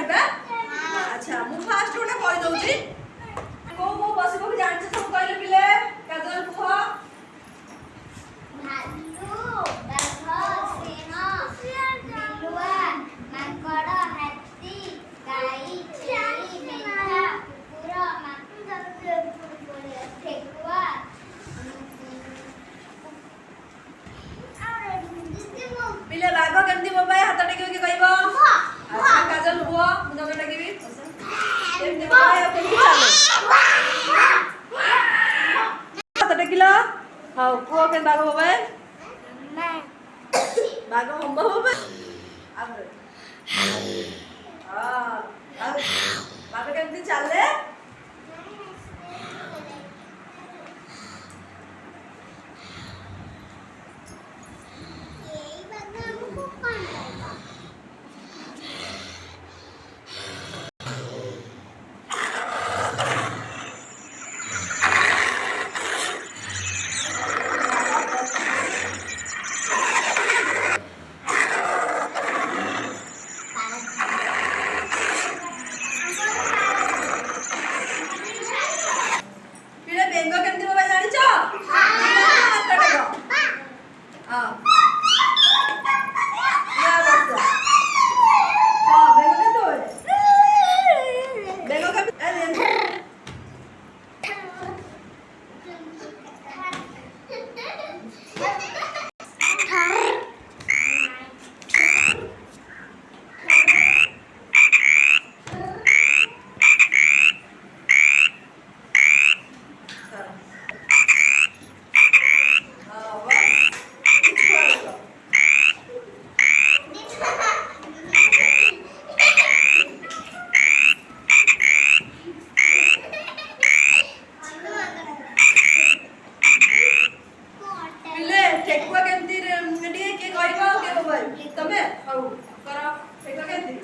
कहबे अच्छा मु फास्ट गोटे कहि दउची को बसिबो कि जानछ सब कहले पिले काजल कुह भालू बाघ सिंह बिलुआ माकड़ हाथी गाई छेली मेंढा कुकुर ठेकुआ पिले बाघ केमती मोबाइल हाथ टेकियो कि कहबो अच्छा काजल कुह मु तमे टेकिबी केमती मोबाइल केमती चाले हाथ टेकिलो हां कुह के बाघ मोबाइल बाघ मोबाइल आबरे हां बाघ केमती चाले तमे हौ कर ठेकुआ केमती